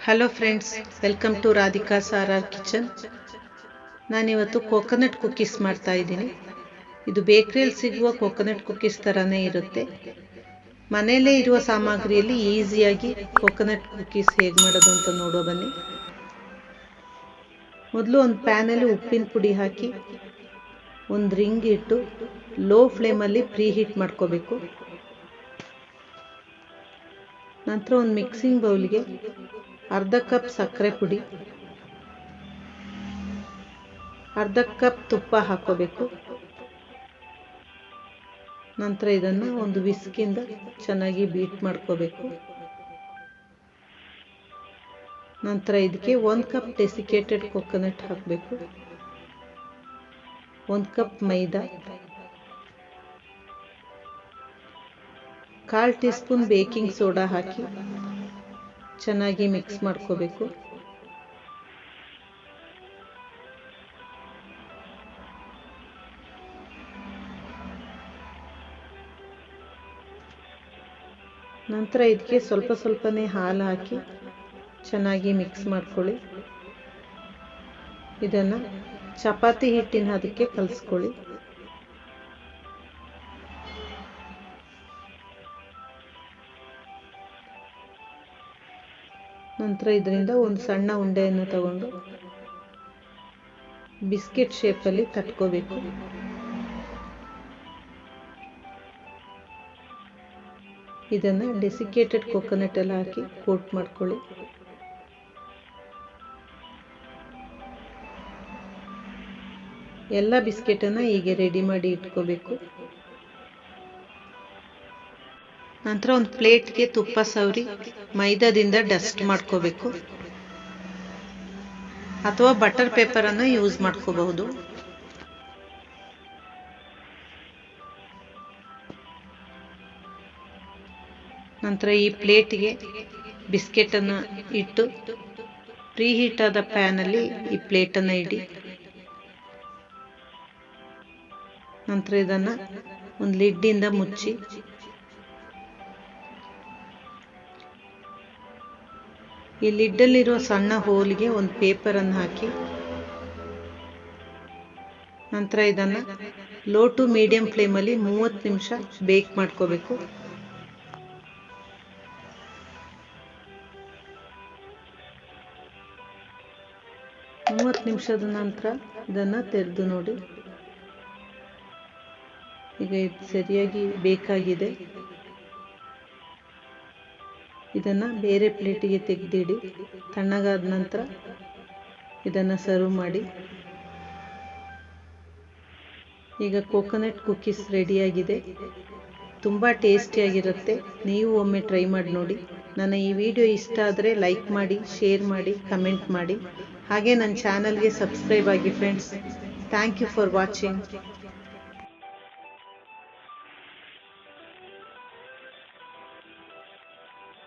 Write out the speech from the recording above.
Hello friends, welcome to Radhikas RR Kitchen. ನಾನಿವತ್ತು coconut cookies ಮಾಡ್ತಾ ಇದ್ದೀನಿ. ಇದು ಬೇಕರಿಯಲ್ಲಿ ಸಿಗುವ ಕೋಕೋನಟ್ ಕುಕೀಸ್ ತರನೇ ಇರುತ್ತೆ. ಮನೆಯಲ್ಲೇ ಇರುವ ಸಾಮಗ್ರಿಯಲ್ಲಿ ಈಸಿಯಾಗಿ ಕೋಕೋನಟ್ ಕುಕೀಸ್ ಹೇಗೆ ಮಾಡೋದು ಅಂತ ನೋಡೋ ಬನ್ನಿ. ಮೊದಲು ಒಂದು ಪ್ಯಾನ್ ಅಲ್ಲಿ ಉಪ್ಪಿನ ಪುಡಿ ಹಾಕಿ ಒಂದು ರಿಂಗ್ ಇಟ್ಟು ಲೋ ಫ್ಲೇಮ್ ಅಲ್ಲಿ ಪ್ರೀ ಹೀಟ್ ಮಾಡ್ಕೋಬೇಕು. ನಂತರ ಒಂದು ಮಿಕ್ಸಿಂಗ್ ಬೌಲ್ಗೆ ಅರ್ಧ ಕಪ್ ಸಕ್ಕರೆ ಪುಡಿ, ಅರ್ಧ ಕಪ್ ತುಪ್ಪ ಹಾಕೋಬೇಕು. ನಂತರ ಇದನ್ನು ಒಂದು ವಿಸ್ಕಿಂದ ಚೆನ್ನಾಗಿ ಬೀಟ್ ಮಾಡ್ಕೋಬೇಕು. ನಂತರ ಇದಕ್ಕೆ 1 ಕಪ್ ಡೆಸಿಕೇಟೆಡ್ ಕೋಕೋನಟ್ ಹಾಕಬೇಕು, 1 ಕಪ್ ಮೈದಾ, 1/4 ಟೀ ಸ್ಪೂನ್ ಬೇಕಿಂಗ್ ಸೋಡಾ ಹಾಕಿ ಚೆನ್ನಾಗಿ ಮಿಕ್ಸ್ ಮಾಡ್ಕೋಬೇಕು. ನಂತರ ಇದಕ್ಕೆ ಸ್ವಲ್ಪ ಸ್ವಲ್ಪನೇ ಹಾಲು ಹಾಕಿ ಚೆನ್ನಾಗಿ ಮಿಕ್ಸ್ ಮಾಡ್ಕೊಳ್ಳಿ. ಇದನ್ನು ಚಪಾತಿ ಹಿಟ್ಟಿನ ಅದಕ್ಕೆ ಕಲಿಸ್ಕೊಳ್ಳಿ. ನಂತರ ಇದರಿಂದ ಒಂದು ಸಣ್ಣ ಉಂಡೆಯನ್ನು ತಗೊಂಡು ಬಿಸ್ಕೆಟ್ ಶೇಪಲ್ಲಿ ತಟ್ಕೋಬೇಕು. ಇದನ್ನು ಡೆಸಿಕೇಟೆಡ್ ಕೋಕೋನಟ್ ಎಲ್ಲ ಹಾಕಿ ಕೋಟ್ ಮಾಡ್ಕೊಳ್ಳಿ. ಎಲ್ಲ ಬಿಸ್ಕೆಟನ್ನು ಹೀಗೆ ರೆಡಿ ಮಾಡಿ ಇಟ್ಕೋಬೇಕು. ನಂತರ ಒಂದು ಪ್ಲೇಟ್ಗೆ ತುಪ್ಪ ಸವರಿ ಮೈದಾದಿಂದ ಡಸ್ಟ್ ಮಾಡ್ಕೋಬೇಕು, ಅಥವಾ ಬಟರ್ ಪೇಪರ್ ಅನ್ನು ಯೂಸ್ ಮಾಡ್ಕೋಬಹುದು. ನಂತರ ಈ ಪ್ಲೇಟ್ಗೆ ಬಿಸ್ಕೆಟ್ ಅನ್ನು ಇಟ್ಟು ಪ್ರೀ ಹೀಟ್ ಆದ ಪ್ಯಾನ್ ಅಲ್ಲಿ ಈ ಪ್ಲೇಟ್ ಅನ್ನು ಇಡಿ. ನಂತರ ಇದನ್ನ ಒಂದು ಲಿಡ್ ಇಂದ ಮುಚ್ಚಿ ಈ ಲಿಡ್ ಅಲ್ಲಿರುವ ಸಣ್ಣ ಹೋಲ್ಗೆ ಒಂದು ಪೇಪರ್ ಅನ್ನು ಹಾಕಿ ನಂತರ ಇದನ್ನ ಲೋ ಟು ಮೀಡಿಯಂ ಫ್ಲೇಮ್ ಅಲ್ಲಿ 30 ನಿಮಿಷ ಬೇಕ್ ಮಾಡ್ಕೋಬೇಕು. ನಿಮಿಷದ ನಂತರ ಇದನ್ನ ತೆರೆದು ನೋಡಿ. ಈಗ ಇದು ಸರಿಯಾಗಿ ಬೇಕಾಗಿದೆ. ಇದನ್ನ ಬೇರೆ ಪ್ಲೇಟಿಗೆ ತೆಗೆದಿಡಿ. ತಣ್ಣಗಾದ ನಂತರ ಇದನ್ನ ಸರ್ವ್ ಮಾಡಿ. ಈಗ ಕೋಕೋನಟ್ ಕುಕೀಸ್ ರೆಡಿಯಾಗಿದೆ. ತುಂಬ ಟೇಸ್ಟಿಯಾಗಿರುತ್ತೆ. ನೀವು ಒಮ್ಮೆ ಟ್ರೈ ಮಾಡಿ ನೋಡಿ. ನನ್ನ ಈ ವಿಡಿಯೋ ಇಷ್ಟ ಆದರೆ ಲೈಕ್ ಮಾಡಿ, ಶೇರ್ ಮಾಡಿ, ಕಮೆಂಟ್ ಮಾಡಿ. ಹಾಗೆ ನನ್ನ ಚಾನಲ್ಗೆ ಸಬ್ಸ್ಕ್ರೈಬ್ ಆಗಿ friends. Thank you for watching.